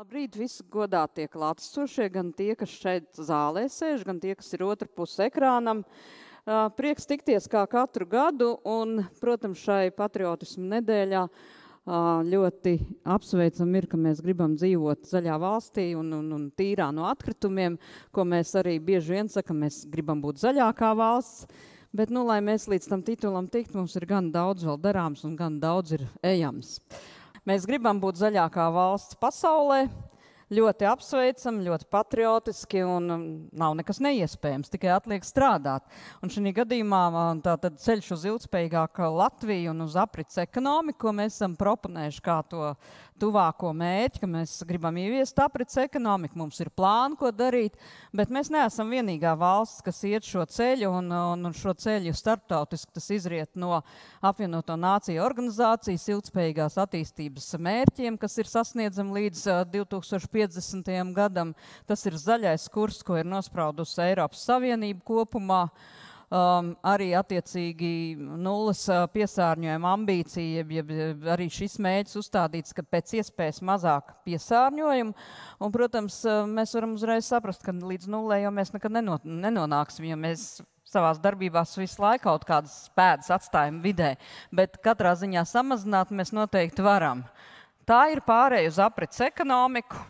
Labrīt, visi godātie klātesošie, gan tie, kas šeit zālē sēž, gan tie, kas ir otra puse ekrānam. Prieks tikties kā katru gadu un, protams, šai patriotismu nedēļā ļoti apsveicam ir, ka mēs gribam dzīvot zaļā valstī un tīrā no atkritumiem, ko mēs arī bieži vien sakam, mēs gribam būt zaļākā valsts. Bet, lai mēs līdz tam titulam tikt, mums ir gan daudz vēl darāms un gan daudz ir ejams. Mēs gribam būt zaļākā valsts pasaulē, ļoti apsveicam, ļoti patriotiski un nav nekas neiespējams, tikai atliek strādāt. Un šī gadījumā tātad ceļš uz ilgspējīgāku Latviju un uz aprits ekonomiku, ko mēs esam proponējuši kā to tuvāko mērķi, ka mēs gribam ieviest aprits ekonomiku, mums ir plāni, ko darīt, bet mēs neesam vienīgā valsts, kas iet šo ceļu un šo ceļu starptautiski tas izriet no apvienoto nāciju organizācijas ilgspējīgās attīstības mērķiem, kas ir sasniedzami līdz 2050. gadam. Tas ir zaļais kurs, ko ir nospraudusi Eiropas Savienība kopumā. Arī attiecīgi nulles piesārņojuma ambīcija, arī šis mērķis uzstādīts, ka pēc iespējas mazāk piesārņojumu. Un, protams, mēs varam uzreiz saprast, ka līdz nullē jau mēs nekad nenonāksim, jo mēs savās darbībās visu laiku kaut kādas pēdas atstājam vidē. Bet katrā ziņā samazināt mēs noteikti varam. Tā ir pārēja uz aprits ekonomiku,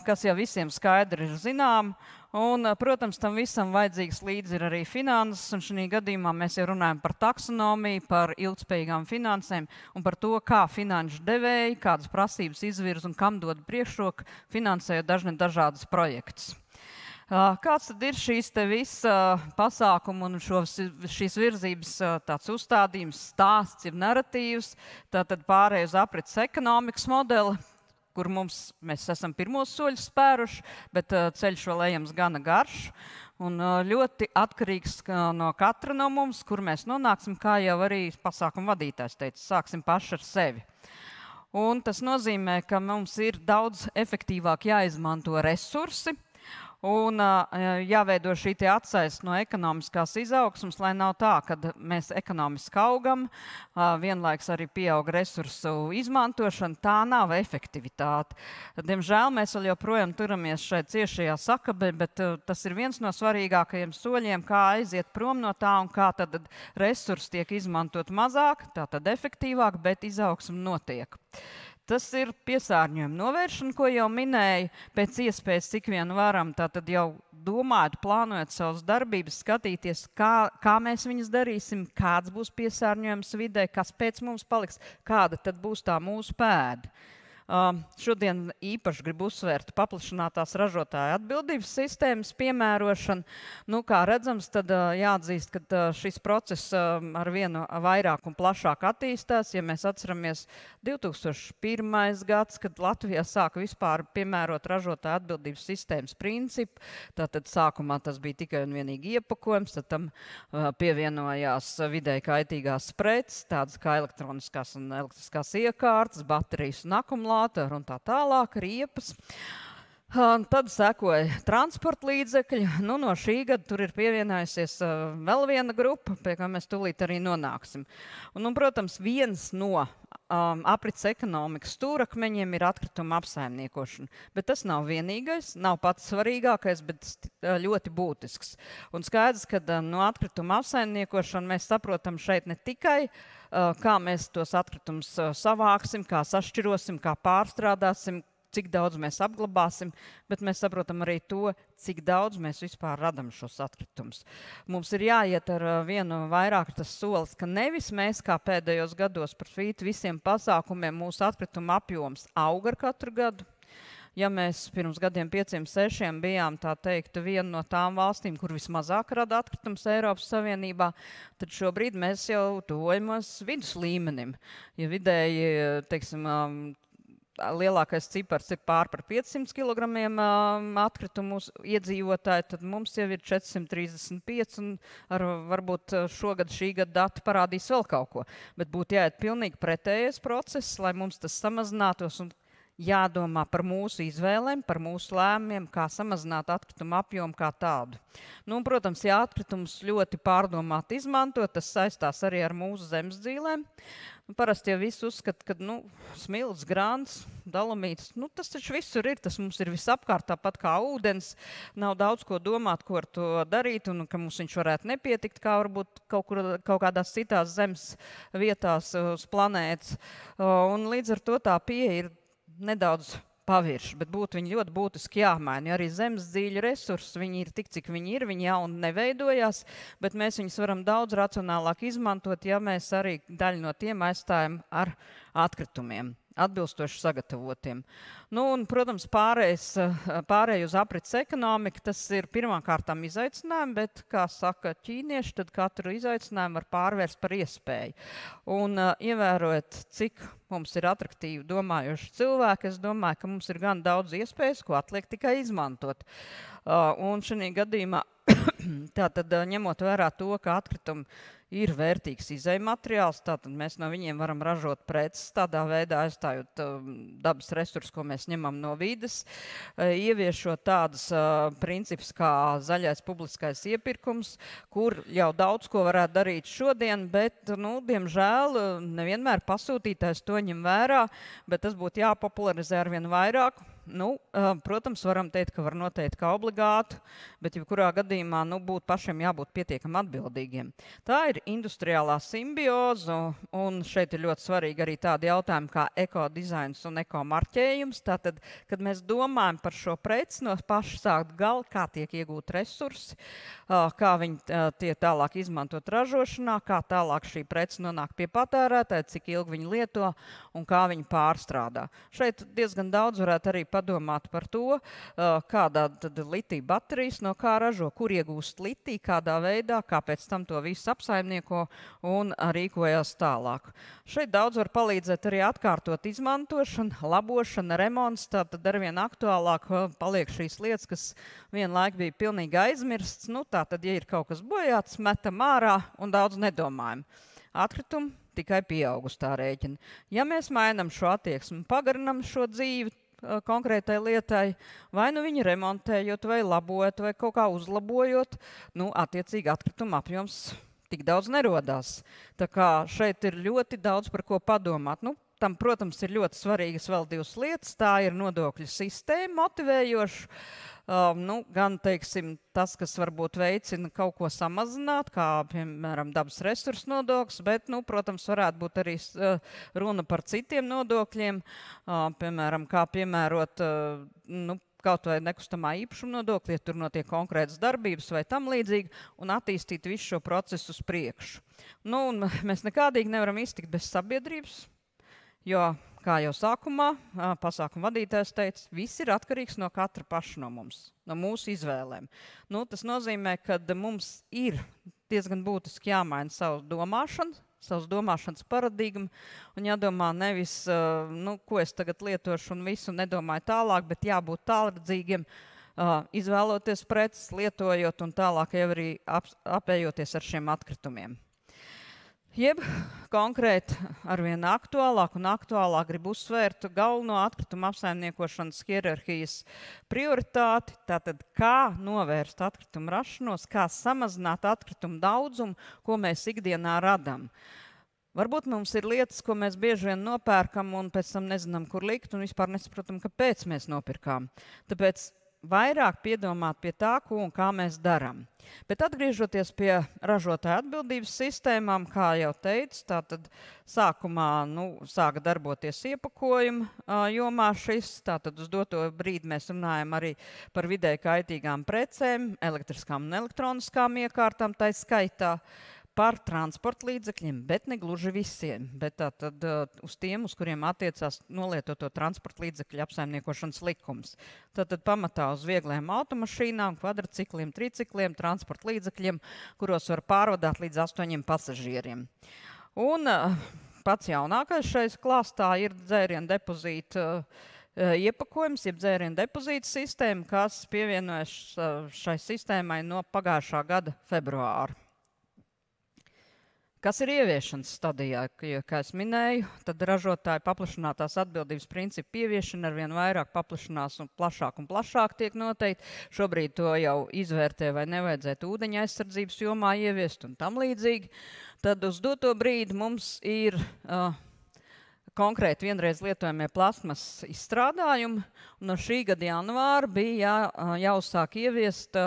kas jau visiem skaidri ir zinām. Un, protams, tam visam vajadzīgs līdzi ir arī finanses, un šī gadījumā mēs jau runājam par taksonomiju, par ilgspējīgām finansēm un par to, kā finanšu devēji, kādas prasības izvirz un kam dod priekšroku finansējot dažādas projektus. Kāds tad ir šīs te visa pasākuma un šīs virzības tāds uzstādījums, stāsts, ir narratīvs, tātad pārēj uz aprits ekonomikas modeli, kur mēs esam pirmos soļus spēruši, bet ceļš vēl ejams gana garš un ļoti atkarīgs no katra no mums, kur mēs nonāksim, kā jau arī pasākuma vadītājs teica, sāksim paši ar sevi. Un tas nozīmē, ka mums ir daudz efektīvāk jāizmanto resursi, un jāveido šī atsaiste no ekonomiskās izaugsmas, lai nav tā, ka mēs ekonomiski augam, vienlaiks arī pieaug resursu izmantošana, tā nav efektivitāte. Diemžēl mēs vēl joprojām turamies šeit ciešajā sakabē, bet tas ir viens no svarīgākajiem soļiem, kā aiziet prom no tā un kā tad resursi tiek izmantot mazāk, tā tad efektīvāk, bet izaugsme notiek. Tas ir piesārņojuma novēršana, ko jau minēju, pēc iespējas cik vien varam, tātad jau domājot, plānojot savas darbības, skatīties, kā mēs viņas darīsim, kāds būs piesārņojums vidē, kas pēc mums paliks, kāda tad būs tā mūsu pēda. Šodien īpaši gribu uzsvērt paplašinātās ražotāja atbildības sistēmas piemērošanu. Kā redzams, tad jāatzīst, ka šis process ar vienu vairāk un plašāk attīstās. Ja mēs atceramies 2001. gads, kad Latvijā sāka vispār piemērot ražotāja atbildības sistēmas principu, tātad sākumā tas bija tikai un vienīgi iepakojums, tad tam pievienojās vidēji kaitīgās preces, tādas kā elektroniskās un elektriskās iekārtas, baterijas un akumulātori un tā tālāk, riepas. Tad sekoja transporta līdzekļi. No šī gada tur ir pievienojusies vēl viena grupa, pie kā mēs tūlīt arī nonāksim. Un, protams, viens no aprits ekonomikas stūrakmeņiem ir atkrituma apsaimniekošana. Bet tas nav vienīgais, nav pats svarīgākais, bet ļoti būtisks. Un skaidrs, ka no atkrituma apsaimniekošana mēs saprotam šeit ne tikai kā mēs tos atkritumus savāksim, kā sašķirosim, kā pārstrādāsim, cik daudz mēs apglabāsim, bet mēs saprotam arī to, cik daudz mēs vispār radam šos atkritumus. Mums ir jāiet ar vienu vairāk tas solis, ka nevis mēs kā pēdējos gados par spīti visiem pasākumiem mūsu atkrituma apjoms aug ar katru gadu. Ja mēs pirms gadiem 5-6 bijām, tā teikt, viena no tām valstīm, kur vismazāk rada atkritumus Eiropas Savienībā, tad šobrīd mēs jau tuvojamies vidus līmenim. Ja vidēji, teiksim, lielākais cipars ir pār par 500 kilogramiem atkritumu iedzīvotāji, tad mums jau ir 435 un varbūt šogad šī gada dati parādīs vēl kaut ko. Bet būtu jāiet pilnīgi pretējais process, lai mums tas samazinātos un jādomā par mūsu izvēlēm, par mūsu lēmumiem, kā samazināt atkritumu apjomu kā tādu. Protams, ja atkritumus ļoti pārdomāt izmantot, tas saistās arī ar mūsu zemes dzīvēm. Parasti jau visi uzskata, ka smilts, grāns, dolomīts, tas taču visur ir, tas mums ir visapkārt, tāpat kā ūdens. Nav daudz ko domāt, ko ar to darīt, un ka mums viņš varētu nepietikt, kā varbūt kaut kādās citās zemes vietās uz planētas. Un līdz ar to tā pieeja ir nedaudz pavirši, bet būtu viņi ļoti būtiski jāmaina. Arī zemes dziļi resursi, viņi ir tik, cik viņi ir, viņi jauni neveidojās, bet mēs viņus varam daudz racionālāk izmantot, ja mēs arī daļu no tiem aizstājam ar atkritumiem, atbilstoši sagatavotiem. Un, protams, pārēj uz aprits ekonomiku, tas ir pirmkārtām izaicinājumi, bet, kā saka ķīnieši, tad katru izaicinājumu var pārvērst par iespēju. Un ievērojot, cik mums ir atraktīvi domājoši cilvēki, es domāju, ka mums ir gan daudz iespējas, ko atliek tikai izmantot. Un šajā gadījumā, tātad ņemot vērā to, ka atkritumi ir vērtīgs izejmateriāls, tātad mēs no viņiem varam ražot preces, tādā veidā aizstājot dabas resursus, ko mēs ņemam no vides, ieviešot tādus principus kā zaļais publiskais iepirkums, kur jau daudz ko varētu darīt šodien, bet, diemžēl, nevienmēr pasūtītājs to ņem vērā, bet tas būtu jāpopularizē arvien vairāk. Protams, varam teikt, ka var noteikt kā obligātu, bet jebkurā gadījumā būtu pašiem jābūt pietiekami atbildīgiem. Tā ir industriālā simbioze, un šeit ir ļoti svarīgi arī tādi jautājumi kā ekodizains un ekomarķējums. Tātad, kad mēs domājam par šo preci no paša sākt gala, kā tiek iegūt resursi, kā viņi tiek tālāk izmantot ražošanā, kā tālāk šī preci nonāk pie patērētāja, cik ilgi viņi lieto un kā viņi pārstrādā. Šeit diezgan daudz varētu arī padomāt par to, kādā tad litija baterijas no kā ražo, kur iegūst litiju, kādā veidā, kā pēc tam to visu apsaimnieko un rīkojas tālāk. Šeit daudz var palīdzēt arī atkārtot izmantošana, labošana, remonts, tātad arvien aktuālāk paliek šīs lietas, kas vienlaik bija pilnīgi aizmirsts. Tātad, ja ir kaut kas bojāts, metam ārā un daudz nedomājam. Atkritumi tikai pieaug uz tā rēķina. Ja mēs mainam šo attieksmi, pagarinam šo dzīvi konkrētai lietai, vai viņu remontējot, vai labojot, vai kaut kā uzlabojot, attiecīgi atkrituma apjoms tik daudz nerodās. Tā kā šeit ir ļoti daudz par ko padomāt. Tam, protams, ir ļoti svarīgas vēl divas lietas. Tā ir nodokļu sistēma motivējoša. Gan, teiksim, tas, kas varbūt veicina kaut ko samazināt, kā, piemēram, dabas resursu nodoklis, bet, protams, varētu būt arī runa par citiem nodokļiem, piemēram, kā piemērot, kaut vai nekustamā īpašuma nodokļi, ja tur notiek konkrētas darbības vai tam līdzīgi, un attīstīt visu šo procesu uz priekšu. Un mēs nekādīgi nevaram iztikt bez sabiedrības, jo, kā jau sākumā pasākuma vadītājs teica, viss ir atkarīgs no katra paša no mums, no mūsu izvēlēm. Tas nozīmē, ka mums ir diezgan būtiski jāmaina savu domāšanu, savas domāšanas paradigmu, un jādomā nevis, ko es tagad lietošu un visu nedomāju tālāk, bet jābūt tālredzīgiem, izvēloties preces, lietojot un tālāk jau arī apējoties ar šiem atkritumiem. Jeb konkrēti arvien aktuālāk un aktuālāk grib uzsvērt galveno atkrituma apsaimniekošanas hierarhijas prioritāti, tātad kā novērst atkritumu rašanos, kā samazināt atkritumu daudzumu, ko mēs ikdienā radam. Varbūt mums ir lietas, ko mēs bieži vien nopērkam un pēc tam nezinām, kur likt un vispār nesaprotam, kāpēc mēs nopirkām. Tāpēc vairāk piedomāt pie tā, ko un kā mēs darām. Bet atgriežoties pie ražotāja atbildības sistēmām, kā jau teicu, tātad sākumā sāka darboties iepakojuma jomā šis, tātad uz doto brīdi mēs runājam arī par vidē kaitīgām precēm, elektriskām un elektroniskām iekārtām, tai skaitā par transporta līdzekļiem, bet ne gluži visiem, bet tātad uz tiem, uz kuriem attiecās nolietoto transporta līdzekļu apsaimniekošanas likums. Tātad pamatā uz viegliem automašīnām, kvadricikliem, tricikliem, transporta līdzekļiem, kuros var pārvadāt līdz 8 pasažieriem. Un pats jaunākais šais klāstā ir dzērienu depozīta iepakojums, jeb dzērienu depozīta sistēma, kas pievienojas šai sistēmai no pagājušā gada februāra. Kas ir ieviešanas stadijā, kā es minēju, tad ražotāju paplašinātās atbildības principu ieviešana arvien vairāk paplašinās un plašāk tiek noteikti. Šobrīd to jau izvērtē, vai nevajadzētu ūdeņa aizsardzības jomā ieviest un tam līdzīgi. Tad uz doto brīdi mums ir konkrēti vienreiz lietojamie plasmas izstrādājumi, un no šī gada janvāra bija jāuzsāk ieviest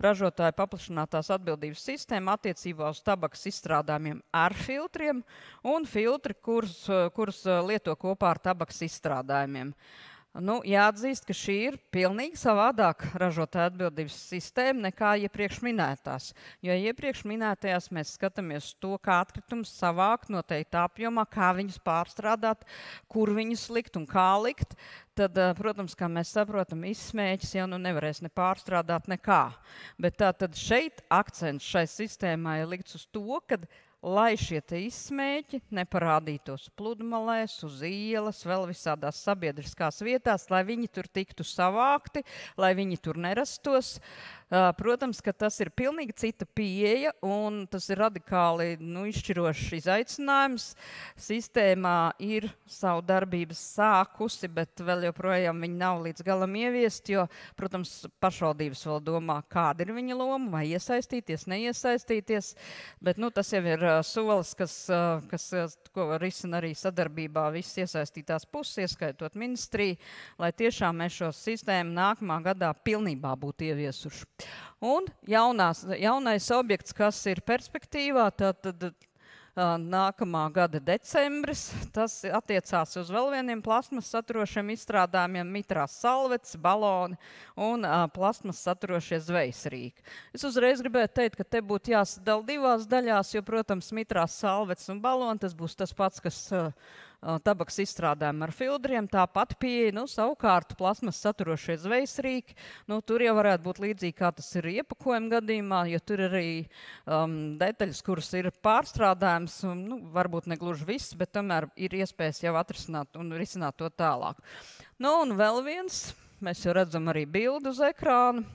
ražotāju paplašinātās atbildības sistēma attiecībā uz tabakas izstrādājumiem ar filtriem un filtri, kurus lieto kopā ar tabakas izstrādājumiem. Nu, jāatzīst, ka šī ir pilnīgi savādāk ražotāja atbildības sistēma nekā iepriekš minētās. Jo iepriekš minētajās mēs skatāmies to, kā atkritumus savākt noteikti apjomā, kā viņus pārstrādāt, kur viņus likt un kā likt. Tad, protams, kā mēs saprotam, izsmēķis jau nevarēs ne pārstrādāt nekā. Bet tātad šeit akcents šai sistēmai ir likts uz to, ka lai šie te izsmēķi neparādītos pludmalēs, uz ielas, vēl visādās sabiedriskās vietās, lai viņi tur tiktu savākti, lai viņi tur nerastos. Protams, ka tas ir pilnīgi cita pieeja un tas ir radikāli izšķirošs izaicinājums. Sistēmā ir savu darbības sākusi, bet vēl joprojām viņi nav līdz galam ieviest, jo, protams, pašvaldības vēl domā, kāda ir viņa loma, vai iesaistīties, neiesaistīties. Bet tas jau ir solis, ko var risina arī sadarbībā visas iesaistītās puses, ieskaitot ministriju, lai tiešām mēs šo sistēmu nākamā gadā pilnībā būtu ieviesuši. Un jaunais objekts, kas ir perspektīvā, tad nākamā gada decembris, tas attiecās uz vēl vieniem plasmas saturošiem izstrādājumiem, mitrās salvetes, baloni un plasmas saturošie zvejsrīki. Es uzreiz gribētu teikt, ka te būtu jāsadala divās daļās, jo, protams, mitrās salvetes un baloni, tas būs tas pats, kas tabakas izstrādājumi ar filtriem, tāpat pieeja, savukārt plasmas saturošie zvejsrīki, tur jau varētu būt līdzīgi, kā tas ir iepakojuma gadījumā, jo tur ir arī detaļas, kuras ir pārstrādājums, varbūt ne gluži viss, bet tomēr ir iespējas jau atrisināt un risināt to tālāk. Un vēl viens, mēs jau redzam arī bildi uz ekrāna.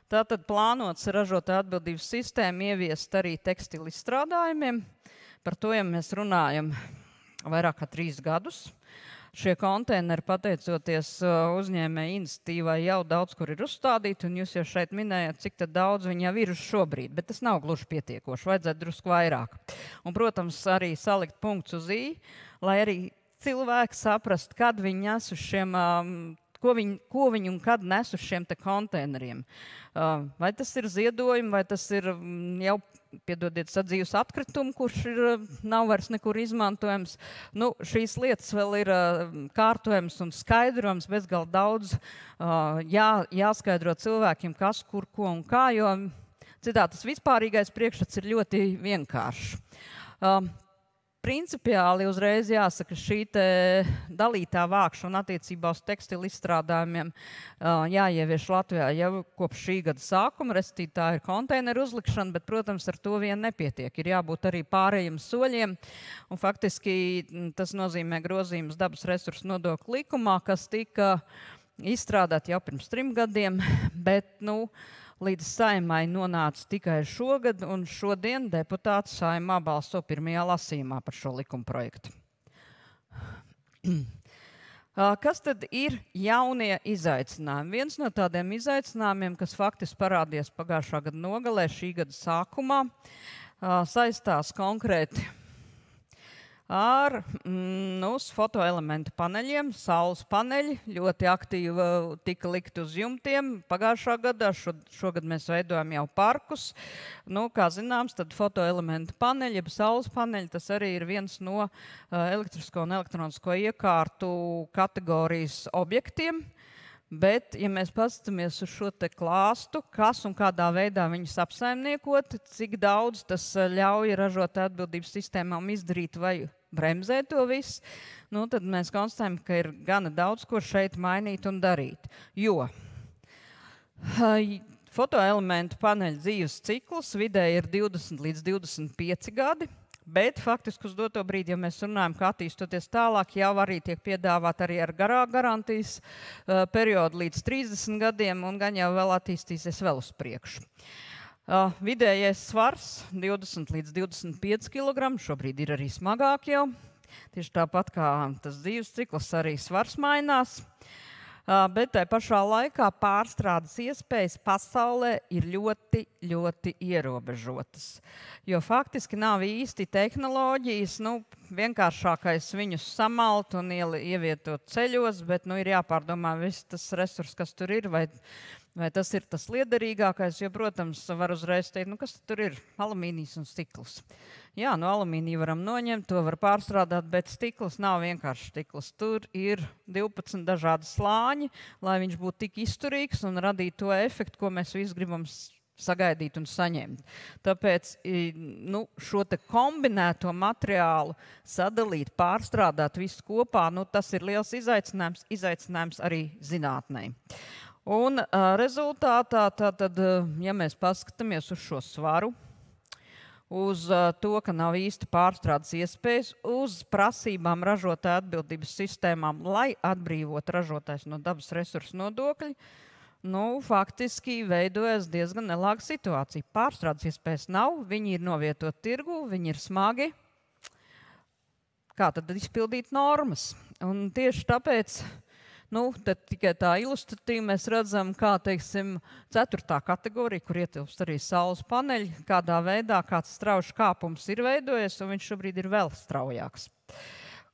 Tātad plānots ražotāja atbildības sistēma ieviest arī tekstilu izstrādājumiem. Par to jau mēs runājam vairāk kā 3 gadus. Šie konteineri, pateicoties uzņēmēju iniciatīvai, jau daudz kur ir uzstādīti, un jūs jau šeit minējat, cik tad daudz viņi jau ir uz šobrīd, bet tas nav gluži pietiekoši, vajadzētu drusku vairāk. Un, protams, arī salikt punkts uz i, lai arī cilvēki saprast, kad viņi nes uz šiem, ko viņi un kad nes uz šiem te konteineriem. Vai tas ir ziedojumi, vai tas ir jau piedodiet, sadzīves atkritumu, kurš nav vairs nekur izmantojams. Šīs lietas vēl ir kārtojams un skaidrojams, bezgalīgi daudz jāskaidro cilvēkiem, kas, kur, ko un kā, jo citādi tas vispārīgais priekšstats ir ļoti vienkāršs. Principiāli uzreiz jāsaka, šī te dalītā vākšana attiecībā uz tekstilu izstrādājumiem jāievieš Latvijā jau kopš šī gada sākuma, respektīvi tā ir konteineru uzlikšana, bet, protams, ar to vien nepietiek. Ir jābūt arī pārējiem soļiem, un faktiski tas nozīmē grozījums dabas resursu nodokļu likumā, kas tika izstrādāt jau pirms 3 gadiem, bet, līdz Saeimai nonāca tikai šogad, un šodien deputāti Saeimā balso pirmajā lasījumā par šo likumprojektu. Kas tad ir jaunie izaicinājumi? Viens no tādiem izaicinājumiem, kas faktiski parādījās pagājušā gada nogalē, šī gada sākumā, saistās konkrēti ar fotoelementu paneļiem. Saules paneļi ļoti aktīvi tika likt uz jumtiem pagājušā gadā. Šogad mēs veidojam jau parkus. Kā zināms, tad fotoelementu paneļi, jeb saules paneļi, tas arī ir viens no elektrisko un elektronisko iekārtu kategorijas objektiem. Bet, ja mēs paskatāmies uz šo te klāstu, kas un kādā veidā viņus apsaimniekot, cik daudz tas ļauj ražotāju atbildības sistēmām izdarīt vai bremzēt to visu, tad mēs konstatējam, ka ir gana daudz, ko šeit mainīt un darīt. Jo fotoelementu paneļu dzīves cikls vidēji ir 20 līdz 25 gadi, bet faktiski uz doto brīdi, ja mēs runājam, ka attīstoties tālāk, jau arī tiek piedāvāt arī ar garantijas periodu līdz 30 gadiem, un gan jau vēl attīstīsies vēl uz priekšu. Vidējais svars 20 līdz 25 kg, šobrīd ir arī smagāk jau. Tieši tāpat kā tas dzīves cikls, arī svars mainās. Bet tai pašā laikā pārstrādes iespējas pasaulē ir ļoti, ļoti ierobežotas. Jo faktiski nav īsti tehnoloģijas, vienkāršākais viņus samalt un ievietot ceļos, bet ir jāpārdomā viss tas resurs, kas tur ir, vai tas ir tas liederīgākais, jo, protams, var uzreiz teikt, kas tur ir alumīnijs un stikls. Jā, no alumīnija varam noņemt, to var pārstrādāt, bet stikls nav vienkārši stikls. Tur ir 12 dažādi slāņi, lai viņš būtu tik izturīgs un radītu to efektu, ko mēs visi gribam sagaidīt un saņemt. Tāpēc šo te kombinēto materiālu sadalīt, pārstrādāt visu kopā, tas ir liels izaicinājums arī zinātnei. Un rezultātā, tātad, ja mēs paskatāmies uz šo svaru, uz to, ka nav īsti pārstrādes iespējas, uz prasībām ražotāja atbildības sistēmām, lai atbrīvot ražotājs no dabas resursu nodokļa, faktiski veidojas diezgan nelāga situācija. Pārstrādes iespējas nav, viņi ir novietoti tirgu, viņi ir smagi. Kā tad izpildīt normas? Un tieši tāpēc, tad tikai tā ilustratīvi mēs redzam, kā, teiksim, 4. kategorija, kur ietilpst arī saules paneļi, kādā veidā kāds strauji kāpums ir veidojies, un viņš šobrīd ir vēl straujāks.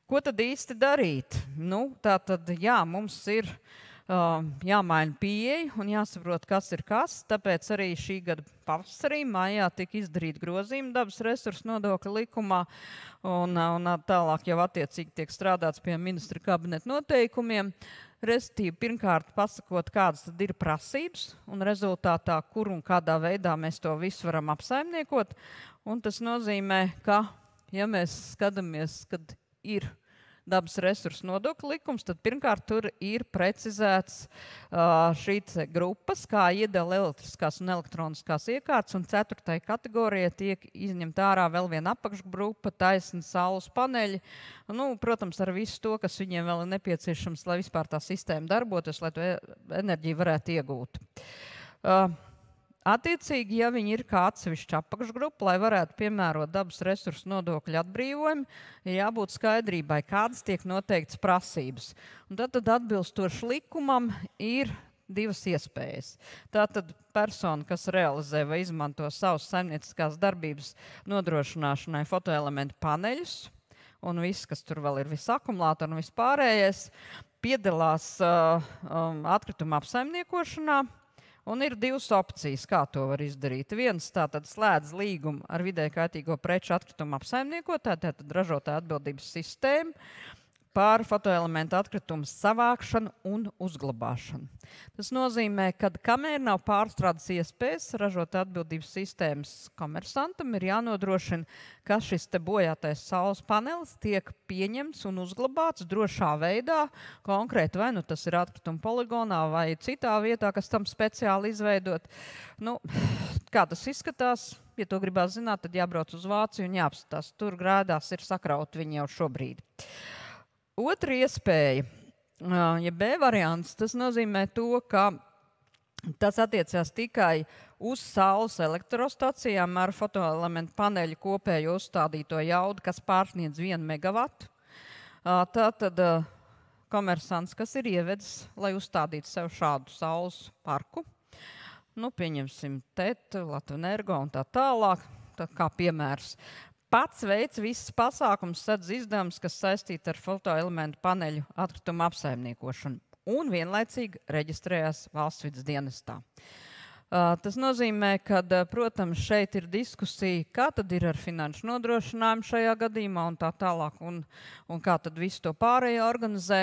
Ko tad īsti darīt? Tātad, mums ir jāmaina pieeja un jāsaprot, kas ir kas. Tāpēc arī šī gada pavasarī, maijā, tika izdarīti grozījumi dabas resursu nodokļa likumā, un tālāk jau attiecīgi tiek strādāts pie ministra kabineta noteikumiem. Respektīvi, pirmkārt, pasakot, kādas tad ir prasības, un rezultātā, kur un kādā veidā mēs to visu varam apsaimniekot. Un tas nozīmē, ka, ja mēs skatāmies, kad ir dabas resursu nodokļa likums, tad pirmkārt tur ir precizēts šīs grupas, kā iedala elektriskās un elektroniskās iekārtas, un 4. kategorijā tiek izņemta ārā vēl viena apakšgrupa, taisni saules paneļi, protams, ar visu to, kas viņiem vēl ir nepieciešams, lai vispār tā sistēma darbotos, lai to enerģiju varētu iegūt. Attiecīgi, ja viņi ir kā atsevišķa apakšgrupa, lai varētu piemērot dabas resursu nodokļu atbrīvojumu, ir jābūt skaidrībai, kādas tiek noteiktas prasības. Un tad atbilstoši likumam ir divas iespējas. Tātad persona, kas realizē vai izmanto savas saimnieciskās darbības nodrošināšanai fotoelementu paneļus, un viss, kas tur vēl ir, viss akumulātori un viss pārējais, piedalās atkrituma apsaimniekošanā. Un ir divas opcijas, kā to var izdarīt. Viens tātad slēdz līgumu ar vidēji kaitīgo preču atkritumu apsaimniekotāju, tātad ražotāja atbildības sistēmu par fotoelementu atkritumu savākšanu un uzglabāšanu. Tas nozīmē, ka kamēr nav pārstrādes iespējas, ražotāja atbildības sistēmas komersantam ir jānodrošina, ka šis te bojātais saules panelis tiek pieņemts un uzglabāts drošā veidā, konkrēti vai tas ir atkrituma poligonā vai citā vietā, kas tam speciāli izveidot. Kā tas izskatās? Ja to gribās zināt, tad jābrauc uz Vāciju un jāapskatās. Tur grēdās ir sakrauti viņi jau šobrīd. Otra iespēja, ja B variants, tas nozīmē to, ka tas attiecās tikai uz saules elektrostacijām ar fotoelementu paneļu kopējo uzstādīto jaudu, kas pārsniedz 1 megavatu. Tātad komersants, kas ir ievedis, lai uzstādītu sev šādu saules parku, pieņemsim TET, Latvenergo un tā tālāk, kā piemērs. Pats veids visas pasākums sadz izdevums, kas saistīti ar fotoelementu paneļu atkritumu apsaimniekošanu un vienlaicīgi reģistrējās valsts vides dienestā. Tas nozīmē, ka, protams, šeit ir diskusija, kā tad ir ar finanšu nodrošinājumu šajā gadījumā un tā tālāk, un kā tad visu to pārējo organizē.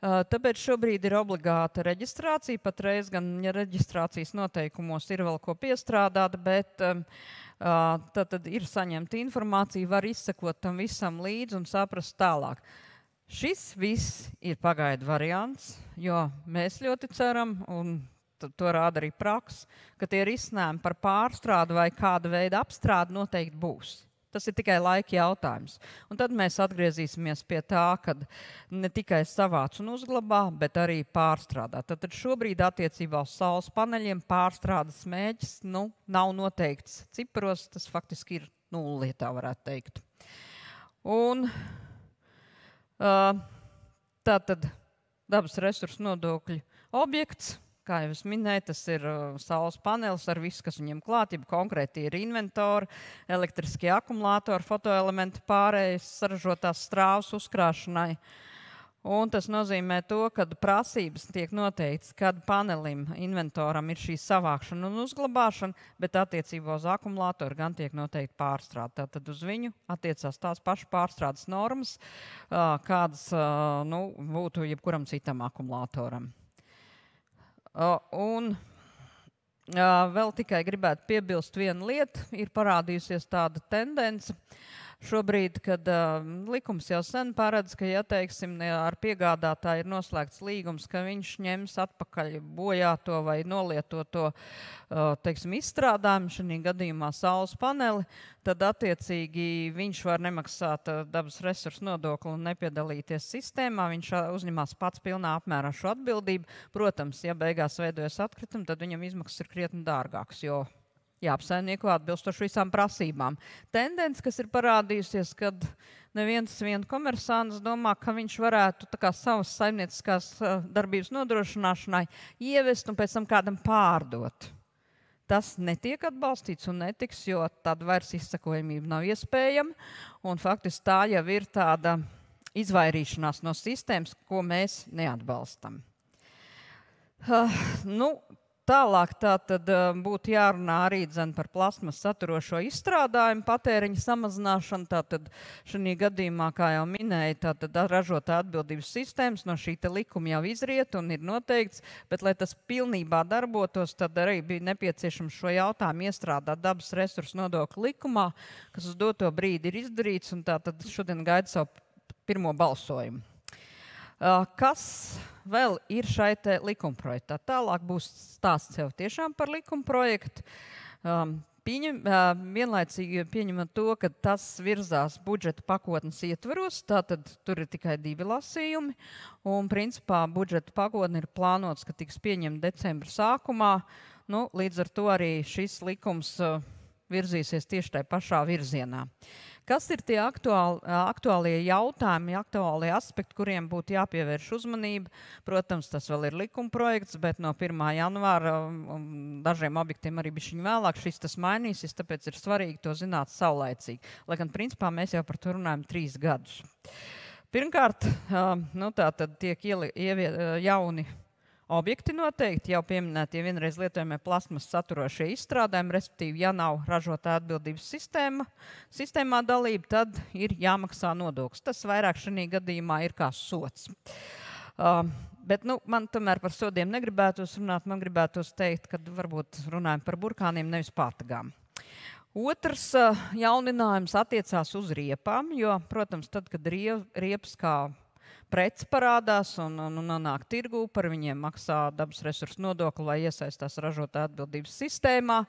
Tāpēc šobrīd ir obligāta reģistrācija, patreiz gan, ja reģistrācijas noteikumos ir vēl ko piestrādāt, bet tad ir saņemta informācija, var izsekot tam visam līdzi un saprast tālāk. Šis viss ir pagaidu variants, jo mēs ļoti ceram, un to rāda arī praksa, ka tie risinājumi par pārstrādu vai kāda veida apstrādi noteikti būs. Tas ir tikai laika jautājums. Un tad mēs atgriezīsimies pie tā, kad ne tikai savāc un uzglabā, bet arī pārstrādā. Tad šobrīd attiecībā uz saules paneļiem pārstrādes mēģis nav noteikts ciparos, tas faktiski ir nulle, ja tā varētu teikt. Un tātad dabas resursu nodokļu objekts. Kā jau es minēju, tas ir saules panelis ar visu, kas viņam klāt, ja konkrēti ir inventori, elektriskie akumulātori, fotoelementi pārējas, saražotās strāvas uzkrāšanai. Un tas nozīmē to, ka prasības tiek noteikts, kad panelim, inventoram ir šī savākšana un uzglabāšana, bet attiecībā uz akumulātoru gan tiek noteikti pārstrāde. Tātad uz viņu attiecās tās pašas pārstrādes normas, kādas būtu jebkuram citam akumulātoram. Un vēl tikai gribētu piebilst vienu lietu, ir parādījusies tāda tendence. Šobrīd, kad likums jau sen paredz, ka, ja teiksim, ar piegādātāju ir noslēgts līgums, ka viņš ņems atpakaļ bojāto vai nolietoto, teiksim, izstrādājumu, šī gadījumā saules paneli, tad attiecīgi viņš var nemaksāt dabas resursu nodokli un nepiedalīties sistēmā. Viņš uzņemās pats pilnā apmērā šo atbildību. Protams, ja beigās veidojas atkritumi, tad viņam izmaksas ir krietni dārgākas, jo jāapsaimnieko atbilstoši visām prasībām. Tendence, kas ir parādījusies, kad neviens komersants domā, ka viņš varētu tā kā savas saimnieciskās darbības nodrošināšanai ievest un pēc tam kādam pārdot. Tas netiek atbalstīts un netiks, jo tad vairs izsakojamība nav iespējama. Un faktiski tā jau ir tāda izvairīšanās no sistēmas, ko mēs neatbalstam. Tālāk tātad būtu jārunā arī par plasmas saturošo izstrādājumu patēriņa samazināšanu. Tātad šī gadījumā, kā jau minēju, tātad ražotāja atbildības sistēmas no šī likuma jau izriet un ir noteikts, bet, lai tas pilnībā darbotos, tad arī bija nepieciešams šo jautājumu iestrādāt dabas resursu nodokļu likumā, kas uz doto brīdi ir izdarīts, un tātad šodien gaida savu pirmo balsojumu. Kas vēl ir šai te likumprojektā? Tālāk būs stāsts jau tiešām par likumprojektu. Vienlaicīgi pieņemot to, ka tas virzās budžeta pakotnes ietveros, tātad tur ir tikai 2 lasījumi, un principā budžeta pakotne ir plānots, ka tiks pieņemta decembra sākumā. Līdz ar to arī šis likums virzīsies tieši tajā pašā virzienā. Kas ir tie aktuālie jautājumi, aktuālie aspekti, kuriem būtu jāpievērš uzmanība? Protams, tas vēl ir likumprojekts, bet no 1. janvāra dažiem objektiem arī bišķiņ vēlāk šis tas mainīsies, tāpēc ir svarīgi to zināt saulaicīgi. Lai gan principā mēs jau par to runājam 3 gadus. Pirmkārt, tātad tiek jauni objekti noteikti, jau pieminētie vienreiz lietojamie plasmas saturošie izstrādājumi, respektīvi, ja nav ražotāja atbildības sistēmā dalība, tad ir jāmaksā nodoklis. Tas vairāk šī gadījumā ir kā sots. Bet man tomēr par sodiem negribētos runāt, man gribētos teikt, ka varbūt runājam par burkāniem, nevis pātagām. Otrs jauninājums attiecās uz riepām, jo, protams, tad, kad riepas kā preci parādās un nonāk tirgū, par viņiem maksā dabas resursu nodokli vai iesaistās ražotāja atbildības sistēmā.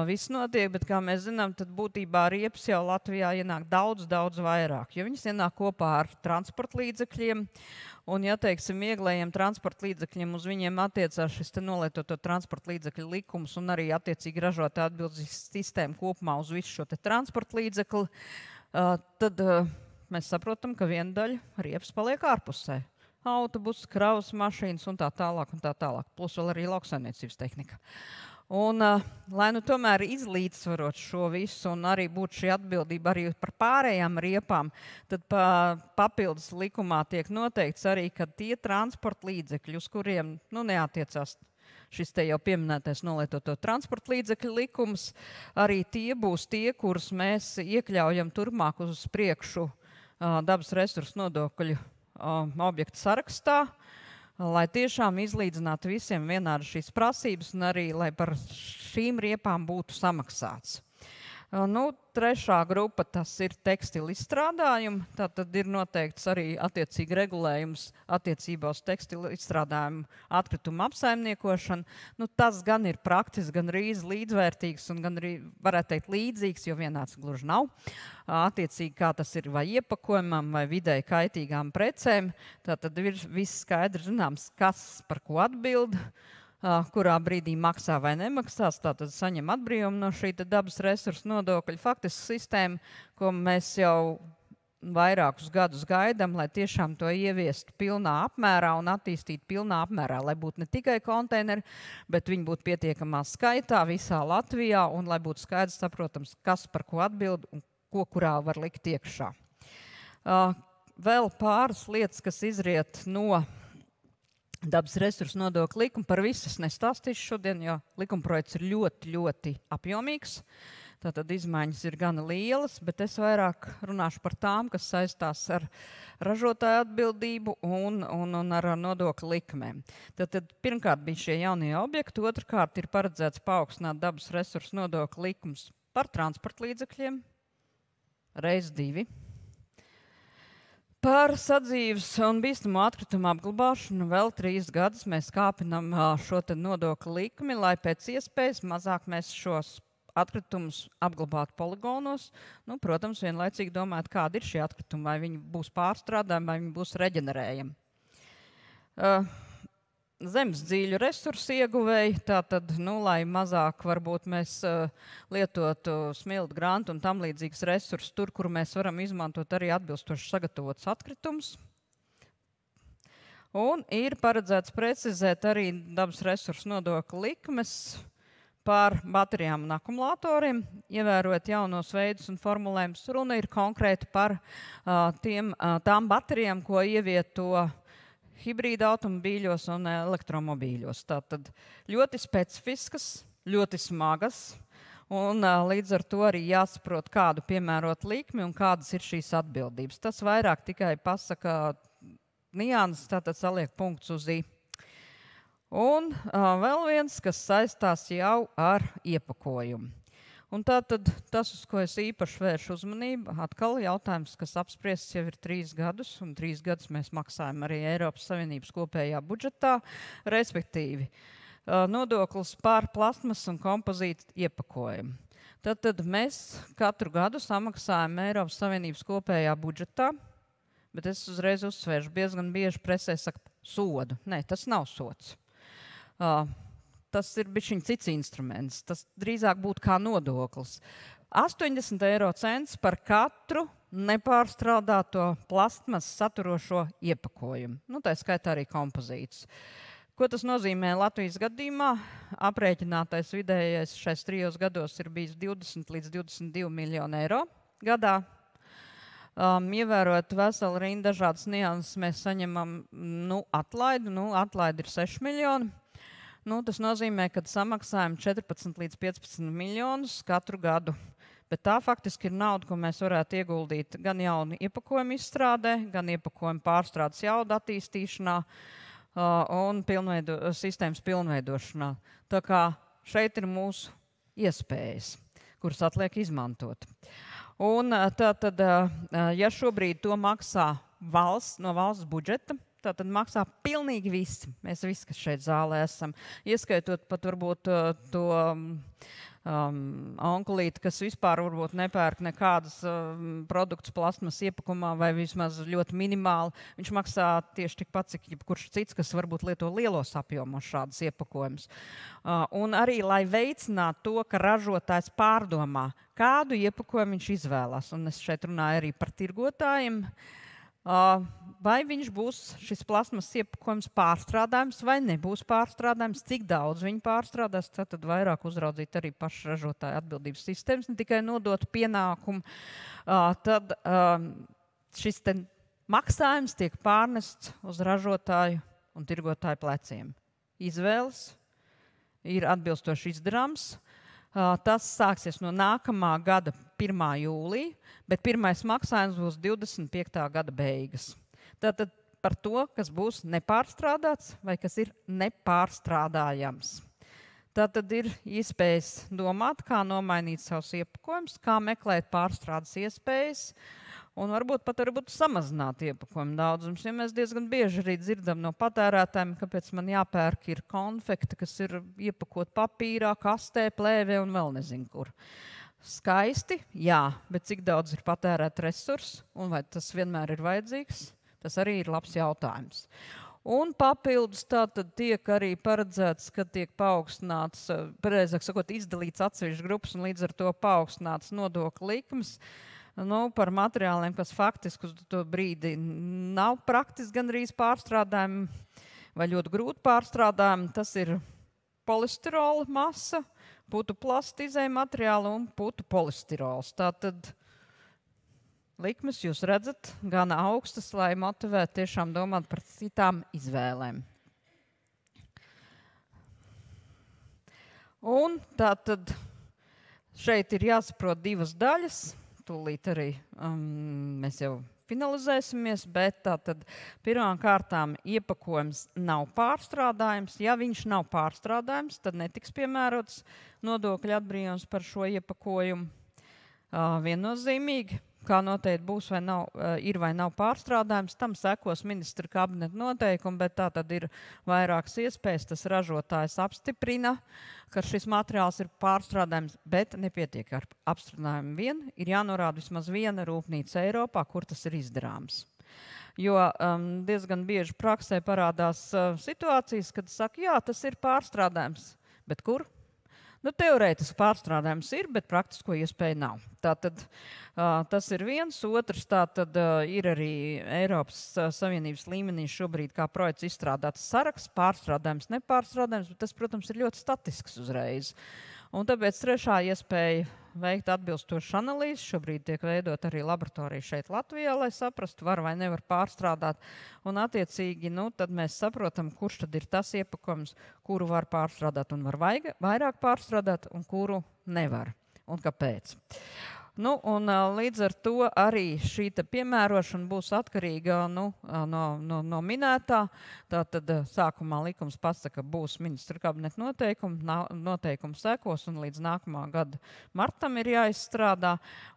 Viss notiek, bet, kā mēs zinām, tad būtībā riepas jau Latvijā ienāk daudz vairāk, jo viņas ienāk kopā ar transporta līdzekļiem. Un, ja teiksim, vieglajiem transporta līdzekļiem uz viņiem attiecās šis nolietoto transporta līdzekļu likums un arī attiecīgi ražotāja atbildības sistēma kopumā uz visu šo transporta līdzekli, tad mēs saprotam, ka viena daļa riepas paliek ārpusē. Autobus, kravas mašīnas un tā tālāk. Plus vēl arī lauksaimniecības tehnika. Un, lai tomēr izlīdzsvarot šo visu un arī būtu šī atbildība arī par pārējām riepām, tad papildus likumā tiek noteikts arī, ka tie transporta līdzekļi, uz kuriem neatiecās šis te jau pieminētais nolietoto transporta līdzekļu likums, arī tie būs tie, kurus mēs iekļaujam turpmāk uz priekšu dabas resursu nodokļu objektu sarakstā, lai tiešām izlīdzinātu visiem vienādi šīs prasības un arī, lai par šīm riepām būtu samaksāts. Trešā grupa, tas ir tekstilu izstrādājumi, tātad ir noteikts arī attiecīgi regulējums attiecībā uz tekstilu izstrādājumu atkritumu apsaimniekošanu. Tas gan ir praktiski, gan arī līdzvērtīgs un gan arī, varētu teikt, līdzīgs, jo vienāds gluži nav. Attiecīgi, kā tas ir vai iepakojumam, vai videi kaitīgām precēm, tātad ir viss skaidri zināms, kas par ko atbild, kurā brīdī maksā vai nemaksās, tātad saņem atbrīvumu no šī dabas resursu nodokļa. Faktiski sistēma, ko mēs jau vairākus gadus gaidām, lai tiešām to ieviestu pilnā apmērā un attīstītu pilnā apmērā, lai būtu ne tikai konteineri, bet viņi būtu pietiekamā skaitā visā Latvijā un lai būtu skaidrs saprotams, kas par ko atbild un ko kurā var likt iekšā. Vēl pāris lietas, kas izriet no dabas resursu nodokļa likuma, par visas nestāstīšu šodien, jo likumprojekts ir ļoti, ļoti apjomīgs. Tātad izmaiņas ir gana lielas, bet es vairāk runāšu par tām, kas saistās ar ražotāju atbildību un ar nodokļu likmēm. Tātad pirmkārt bija šie jaunie objekti, otrkārt ir paredzēts paaugstināt dabas resursu nodokļu likums par transporta līdzekļiem, reiz 2. Par sadzīves un bīstamo atkritumu apglabāšanu vēl 3 gadus mēs kāpinam šo nodokļu likmi, lai pēc iespējas mazāk mēs šos atkritumus apglabāt poligonos, protams, vienlaicīgi domāt, kādi ir šie atkritumi, vai viņi būs pārstrādājumi, vai viņi būs reģenerējami. Zemes dzīļu resursu ieguvēji, tātad, lai mazāk varbūt mēs lietotu smiltu, grantu un tam līdzīgas resursus tur, kur mēs varam izmantot arī atbilstoši sagatavotus atkritumus. Un ir paredzēts precizēt arī dabas resursu nodokļu likmes par baterijām un akumulatoriem, ievērojot jaunos veidus un formulējumus. Runa ir konkrēti par tām baterijām, ko ievieto hibrīda automobīļos un elektromobīļos. Tātad ļoti specifiskas, ļoti smagas, un līdz ar to arī jāsaprot, kādu piemērot likmi un kādas ir šīs atbildības. Tas vairāk tikai pasaka nianses, tātad saliek punktus uz i. Un vēl viens, kas saistās jau ar iepakojumu. Un tātad tas, uz ko es īpaši vēršu uzmanību, atkal jautājums, kas apspriests jau ir 3 gadus, un 3 gadus mēs maksājam arī Eiropas Savienības kopējā budžetā, respektīvi nodoklis par plastmas un kompozītu iepakojumu. Tātad mēs katru gadu samaksājam Eiropas Savienības kopējā budžetā, bet es uzreiz uzsvēršu, diezgan bieži presē saka sodu. Nē, tas nav sods. Tas ir bišķiņ cits instruments. Tas drīzāk būtu kā nodoklis. 80 eiro cents par katru nepārstrādāto plastmas saturošo iepakojumu. Tā skaitā arī kompozītus. Ko tas nozīmē Latvijas gadījumā? Aprēķinātais vidējais šais 3 gados ir bijis 20 līdz 22 miljoni eiro gadā. Ievērot veselu rindu dažādas nianses, mēs saņemam atlaidi. Atlaidi ir 6 miljoni. Tas nozīmē, ka samaksājam 14 līdz 15 miljonus katru gadu. Bet tā faktiski ir nauda, ko mēs varētu ieguldīt gan jaunu iepakojumu izstrādē, gan iepakojumu pārstrādes jaudu attīstīšanā un sistēmas pilnveidošanā. Tā kā šeit ir mūsu iespējas, kuras atliek izmantot. Un tātad, ja šobrīd to maksā no valsts budžeta, tātad maksā pilnīgi visi. Mēs visi, kas šeit zālē esam. Ieskaitot pat varbūt to onkulīti, kas vispār varbūt nepērk nekādas produktus plasmas iepakumā vai vismaz ļoti minimāli. Viņš maksā tieši tikpat, cik jebkurš cits, kas varbūt lieto lielos apjomos šādas iepakojumus. Un arī, lai veicinātu to, ka ražotājs pārdomā, kādu iepakojumu viņš izvēlās. Un es šeit runāju arī par tirgotājiem. Vai viņš būs šis plasmas iepakojums pārstrādājums vai nebūs pārstrādājums, cik daudz viņi pārstrādās, tad vairāk uzraudzīt arī pašu ražotāju atbildības sistēmas, ne tikai nodot pienākumu. Tad šis maksājums tiek pārnests uz ražotāju un tirgotāju pleciem. Izvēles ir atbilstoši izdarāms. Tas sāksies no nākamā gada 1. jūlija, bet pirmais maksājums būs 25. gada beigas. Tātad par to, kas būs nepārstrādāts vai kas ir nepārstrādājams. Tātad ir iespējas domāt, kā nomainīt savus iepakojumus, kā meklēt pārstrādes iespējas un varbūt samazināt iepakojumu daudzumus. Ja mēs diezgan bieži arī dzirdam no patērētājiem, kāpēc man jāpērk ir konfekti, kas ir iepakot papīrā, kastē, plēvē un vēl nezinu kur. Skaisti, jā, bet cik daudz ir patērēt resursu un vai tas vienmēr ir vajadzīgs? Tas arī ir labs jautājums. Un papildus tātad tiek arī paredzēts, ka tiek paaugstināts, pareizāk sakot, izdalīts atsevišķas grupas un līdz ar to paaugstināts nodokļu likmes par materiāliem, kas faktiski uz to brīdi nav praktiski gandrīz pārstrādājumi vai ļoti grūti pārstrādājumi. Tas ir polistirola masa, putu plasta izējuma materiāli un putu polistirols. Tātad likmes jūs redzat gan augstas, lai motivētu tiešām domāt par citām izvēlēm. Un tātad šeit ir jāsaprot divas daļas. Tūlīt arī mēs jau finalizēsimies, bet tātad pirmām kārtām iepakojums nav pārstrādājums. Ja viņš nav pārstrādājums, tad netiks piemērots nodokļu atbrīvojums par šo iepakojumu. Viennozīmīgi, kā noteikti būs vai nav, ir vai nav pārstrādājums, tam sekos ministra kabineta noteikumi, bet tā tad ir vairākas iespējas. Tas ražotājs apstiprina, ka šis materiāls ir pārstrādājums, bet nepietiek ar apstiprinājumu vien. Ir jānorāda vismaz viena rūpnīca Eiropā, kur tas ir izdarāms. Jo diezgan bieži praksē parādās situācijas, kad saka, jā, tas ir pārstrādājums, bet kur? Teorētiski pārstrādājums ir, bet praktisko iespēju nav. Tātad tas ir viens. Otrs, tātad ir arī Eiropas Savienības līmenī šobrīd kā projekts izstrādāts saraksts, pārstrādājums, nepārstrādājums, bet tas, protams, ir ļoti statisks uzreiz. Un tāpēc trešā iespēja veikt atbilstošu analīzi. Šobrīd tiek veidot arī laboratorija šeit Latvijā, lai saprastu, var vai nevar pārstrādāt. Un attiecīgi, tad mēs saprotam, kurš tad ir tas iepakojums, kuru var pārstrādāt un var vairāk pārstrādāt, un kuru nevar. Un kāpēc? Un līdz ar to arī šī piemērošana būs atkarīga no minētā. Tātad sākumā likums pasaka, ka būs ministra kabineta noteikumi sekos un līdz nākamā gada martam ir jāizstrādā.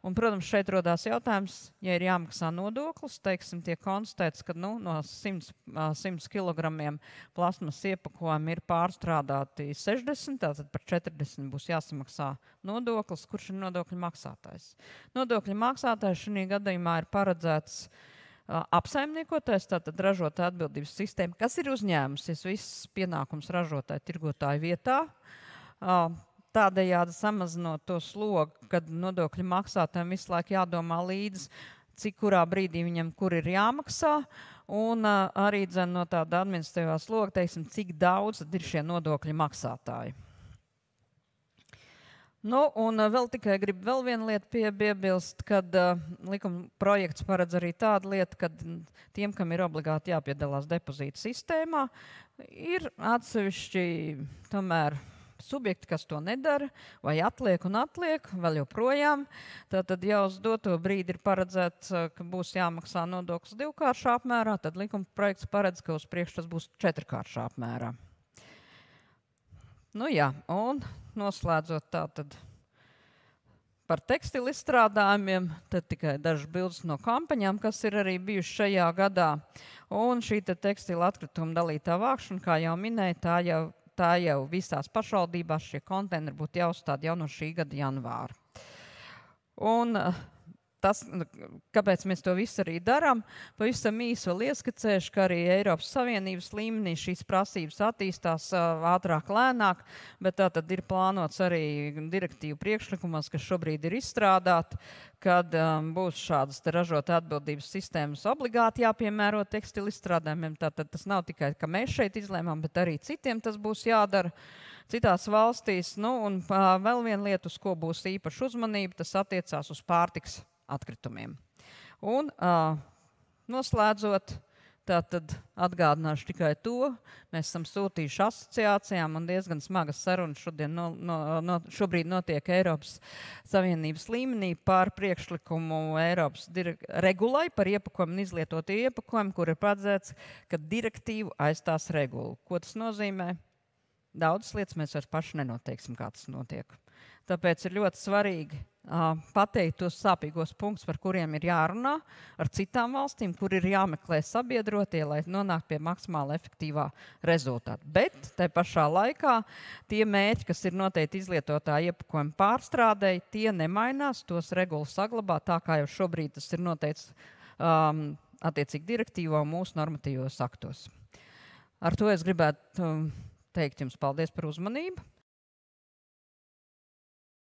Un, protams, šeit rodās jautājums, ja ir jāmaksā nodoklis, teiksim, tiek konstatēts, ka no 100 kilogramiem plasmas iepakojumi ir pārstrādāti 60, tātad par 40 būs jāsamaksā nodoklis, kurš ir nodokļu maksātājs. Nodokļu maksātājs šī gadījumā ir paredzēts apsaimniekotājs, tātad ražotāja atbildības sistēma, kas ir uzņēmusies viss pienākums ražotāja tirgotāja vietā, tādējādi samazinot to slogu, kad nodokļu maksātājiem visu laiku jādomā līdzi, cik kurā brīdī viņam kur ir jāmaksā, un arī no tāda administratīvā sloga, teiksim, cik daudz ir šie nodokļu maksātāji. Un vēl tikai gribu vēl vienu lietu piebilst, kad likuma projekts paredz arī tādu lietu, ka tiem, kam ir obligāti jāpiedalās depozīta sistēmā, ir atsevišķi tomēr subjekti, kas to nedara, vai atliek vēl joprojām. Tātad jau uz doto brīdi ir paredzēts, ka būs jāmaksā nodoklis 2-kāršā apmērā, tad likuma projekts paredz, ka uz priekšu tas būs 4-kāršā apmērā. Un noslēdzot tātad par tekstilu izstrādājumiem, tad tikai dažas bildes no kampaņām, kas ir arī bijušas šajā gadā. Un šī tekstila atkrituma dalītā vākšana, kā jau minēju, tā jau visās pašvaldībās šie konteineri būtu jāuzstāda jau no šī gada janvāra. Un tas, kāpēc mēs to visu arī darām, pavisam īsi vēl ieskicēšu, ka arī Eiropas Savienības līmenī šīs prasības attīstās ātrāk, lēnāk, bet tā tad ir plānots arī direktīvu priekšlikumos, kas šobrīd ir izstrādāti, kad būs šādas ražotāja atbildības sistēmas obligāti jāpiemēro tekstilu izstrādājumiem. Tātad tas nav tikai, ka mēs šeit izlēmām, bet arī citiem tas būs jādara citās valstīs. Un vēl viena lieta, uz ko būs īpaša uzmanība, tas attiecās uz pārtiks atkritumiem. Un noslēdzot, tātad atgādināšu tikai to, mēs esam sūtījuši asociācijām un diezgan smagas sarunas šobrīd notiek Eiropas Savienības līmenī par priekšlikumu Eiropas regulai par iepakojumu un izlietotu iepakojumu, kur ir paredzēts, ka direktīvu aizstās regulu. Ko tas nozīmē? Daudzas lietas mēs vairs paši nenoteiksim, kā tas notiek. Tāpēc ir ļoti svarīgi pateikt tos sāpīgos punktus, par kuriem ir jārunā ar citām valstīm, kur ir jāmeklē sabiedrotie, lai nonāktu pie maksimāli efektīvā rezultāta. Bet tai pašā laikā tie mērķi, kas ir noteikti izlietotā iepakojuma pārstrādēji, tie nemainās, tos regulu saglabā tā, kā jau šobrīd tas ir noteikts attiecīgi direktīvā un mūsu normatīvos aktos. Ar to es gribētu teikt jums paldies par uzmanību.